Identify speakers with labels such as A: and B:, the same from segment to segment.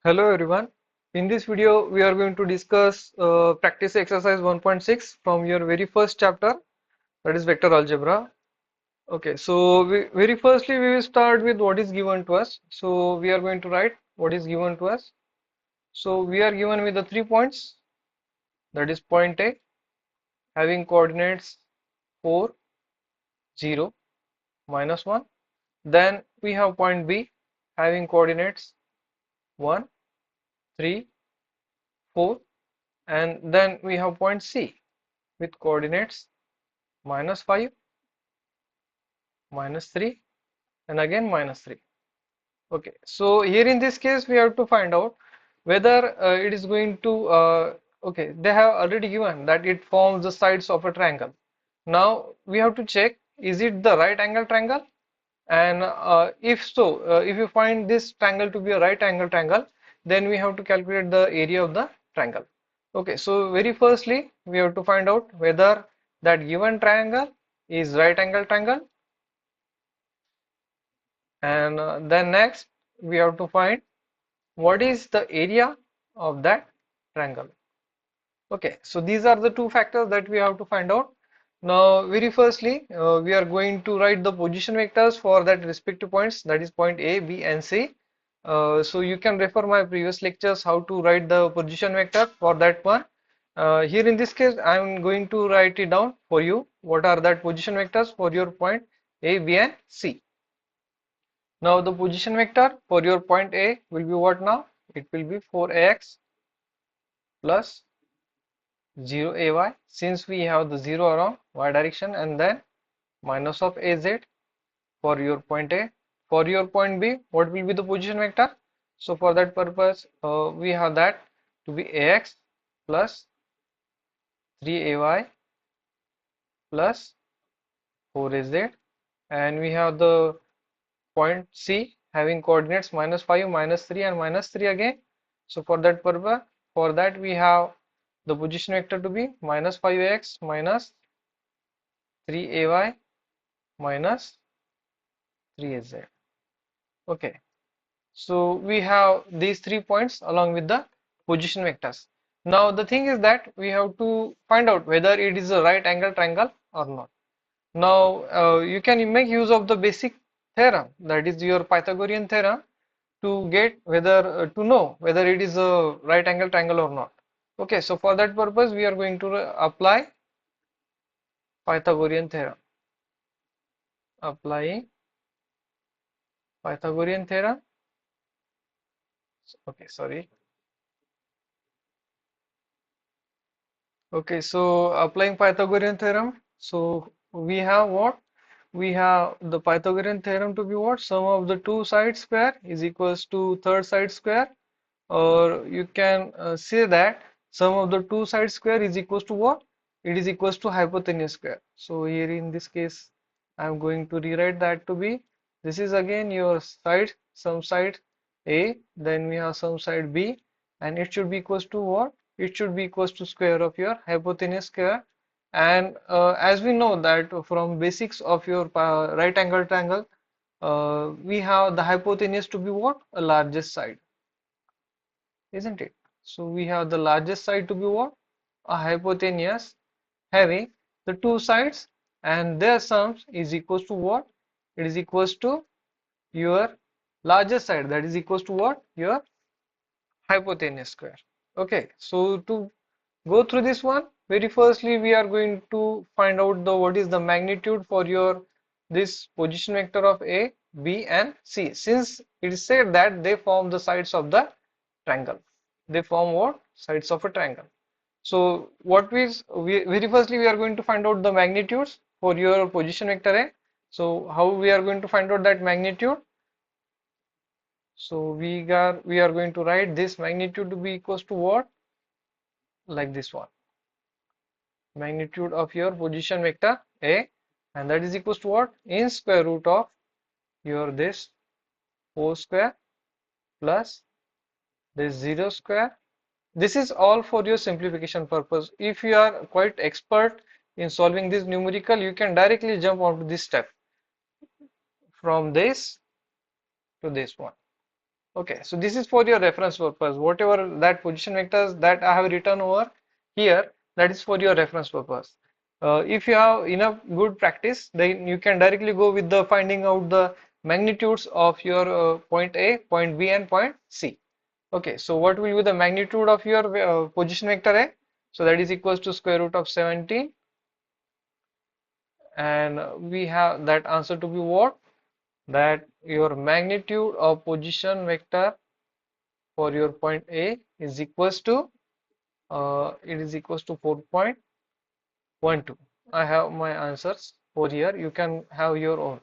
A: Hello everyone. In this video, we are going to discuss practice exercise 1.6 from your very first chapter, that is vector algebra. Okay, so very firstly, we will start with what is given to us. So we are going to write what is given to us. So we are given with the 3 points, that is point A having coordinates 4, 0, -1. Then we have point B having coordinates 1, 3, 4, and then we have point C with coordinates -5, -3, and again -3. Okay, so here in this case we have to find out whether it is going to okay, they have already given that it forms the sides of a triangle. Now we have to check, is it the right angle triangle, and if so, if you find this triangle to be a right angle triangle, then we have to calculate the area of the triangle. Okay, so very firstly we have to find out whether that given triangle is right angle triangle, and then next we have to find what is the area of that triangle. Okay, so these are the two factors that we have to find out. Now very firstly we are going to write the position vectors for that respective points, that is point A, B and C. So you can refer my previous lectures how to write the position vector for that one. Here in this case I am going to write it down for you, what are that position vectors for your point A, B and C. Now the position vector for your point A will be what now? It will be 4ax plus 0ay, since we have the 0 around y direction, and then minus of az for your point A. For your point B, what will be the position vector? So for that purpose, we have that to be ax plus 3ay plus 4az, and we have the point C having coordinates -5, -3 and -3 again. So for that purpose, for that we have the position vector to be -5ax minus 3ay minus 3az. Okay, so we have these 3 points along with the position vectors. Now the thing is that we have to find out whether it is a right angle triangle or not. Now you can make use of the basic theorem, that is your Pythagorean theorem, to get whether to know whether it is a right angle triangle or not. Okay, so for that purpose we are going to apply Pythagorean theorem. Applying Pythagorean theorem. Okay, sorry. Okay, so applying Pythagorean theorem. So we have what? We have the Pythagorean theorem to be what? Sum of the two sides square is equals to third side square, or you can say that sum of the two sides square is equals to what? It is equals to hypotenuse square. So here in this case I am going to rewrite that to be, this is again your side, some side A, then we have some side B, and it should be equals to what? It should be equals to square of your hypotenuse square. And as we know that from basics of your right angle triangle, we have the hypotenuse to be what? A largest side, isn't it? So we have the largest side to be what? A hypotenuse having the two sides, and their sums is equals to what? It is equals to your largest side, that is equals to what? Your hypotenuse square. Okay, so to go through this one, very firstly we are going to find out the what is the magnitude for your this position vector of A, B and C, since it is said that they form the sides of the triangle. They form what? Sides of a triangle. So what we very firstly we are going to find out the magnitudes for your position vector A. So how we are going to find out that magnitude? So we are going to write this magnitude to be equals to what? Like this one. Magnitude of your position vector A, and that is equals to what? In square root of your this 4 square plus this 0 square. This is all for your simplification purpose. If you are quite expert in solving this numerical, you can directly jump onto this step from this to this one. Okay, so this is for your reference purpose. Whatever that position vectors that I have written over here, that is for your reference purpose. If you have enough good practice, then you can directly go with the finding out the magnitudes of your point A, point B, and point C. Okay, so what will be the magnitude of your position vector A? So that is equals to square root of 17, and we have that answer to be what? That your magnitude of position vector for your point A is equals to it is equals to 4.12. I have my answers for here. You can have your own.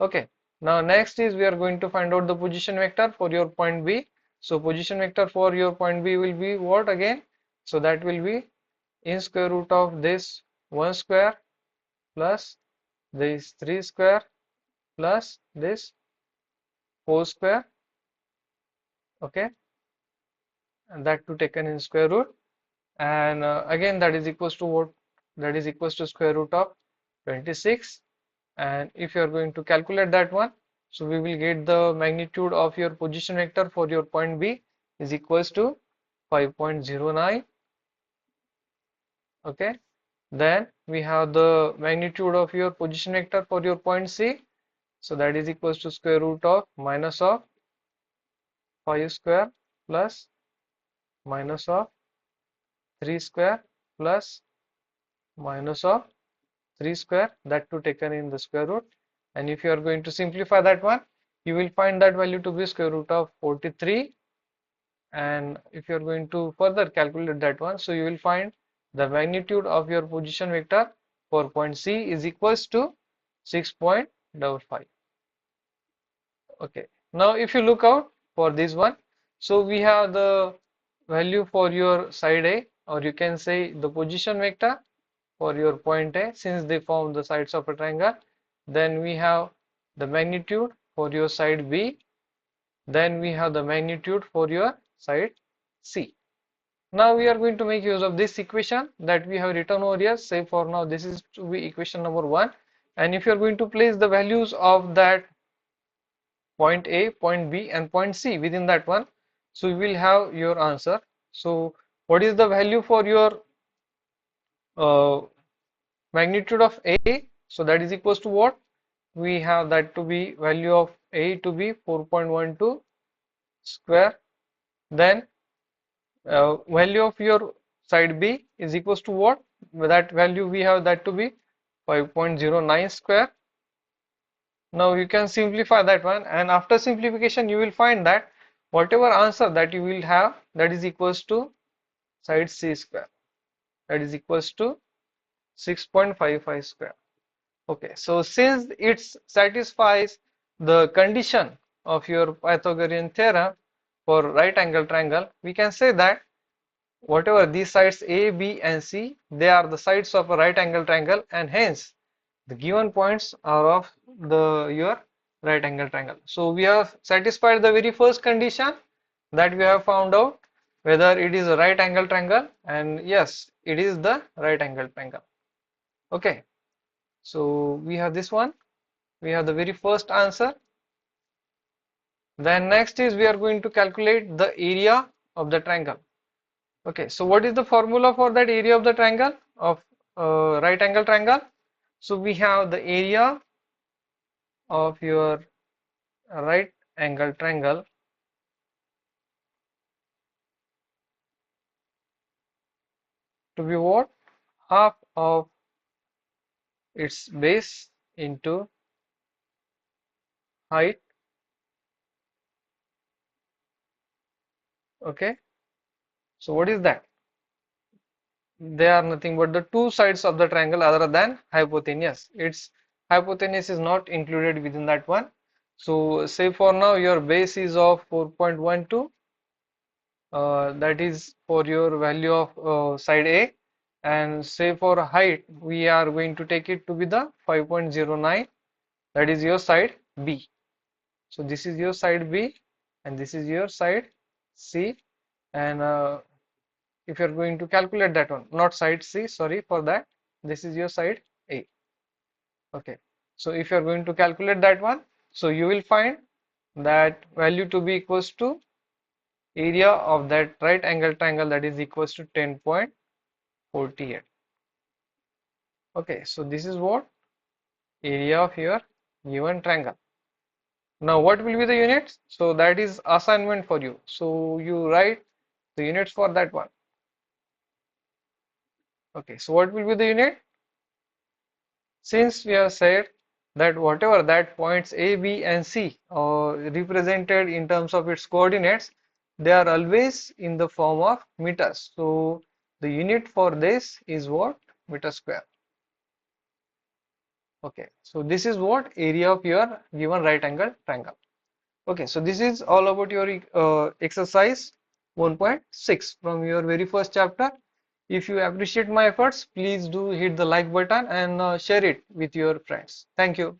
A: Okay. Now next is we are going to find out the position vector for your point B. So position vector for your point B will be what again? So that will be in square root of this 1 square plus this 3 square plus this 4 square. Okay. And that to taken in square root. And again that is equals to what? That is equals to square root of 26. And if you are going to calculate that one, so we will get the magnitude of your position vector for your point B is equals to 5.09. Okay, then we have the magnitude of your position vector for your point C, so that is equals to square root of minus of 5 square plus minus of 3 square plus minus of 3 square, that to taken in the square root. And if you are going to simplify that one, you will find that value to be square root of 43. And if you are going to further calculate that one, so you will find the magnitude of your position vector for point C is equals to 6.55. Okay, now if you look out for this one, so we have the value for your side A, or you can say the position vector for your point A, since they form the sides of a triangle. Then we have the magnitude for your side B. Then we have the magnitude for your side C. Now we are going to make use of this equation that we have written over here. Say for now this is to be equation number 1. And if you are going to place the values of that point A, point B, and point C within that one, so you will have your answer. So what is the value for your uh, magnitude of A? So that is equals to what? We have that to be value of A to be 4.12 square. Then value of your side B is equals to what? That value we have that to be 5.09 square. Now you can simplify that one, and after simplification you will find that whatever answer that you will have, that is equals to side C square, that is equals to 6.55 square. Okay, so since it satisfies the condition of your Pythagorean theorem for right angle triangle, we can say that whatever these sides A, B, and C, they are the sides of a right angle triangle, and hence the given points are of the your right angle triangle. So we have satisfied the very first condition that we have found out whether it is a right angle triangle, and yes, it is the right angle triangle. Okay, so we have this one, we have the very first answer. Then next is we are going to calculate the area of the triangle. Okay, so what is the formula for that area of the triangle of right angle triangle? So we have the area of your right angle triangle to be what? Half of its base into height. Okay, so what is that? They are nothing but the two sides of the triangle other than hypotenuse. Its hypotenuse is not included within that one. So say for now your base is of 4.12, that is for your value of side A, and say for height we are going to take it to be the 5.09, that is your side B. So this is your side B and this is your side C, and if you're going to calculate that one, not side C, sorry for that, this is your side A. Okay, so if you're going to calculate that one, so you will find that value to be equals to area of that right angle triangle, that is equals to 10.48. Okay, so this is what area of your given triangle. Now what will be the units? So that is assignment for you. So you write the units for that one. Okay, so what will be the unit? Since we have said that whatever that points A, B and C are represented in terms of its coordinates, they are always in the form of meters. So the unit for this is what? Meter square. Okay, so this is what area of your given right angle triangle. Okay, so this is all about your exercise 1.6 from your very first chapter. If you appreciate my efforts, please do hit the like button and share it with your friends. Thank you.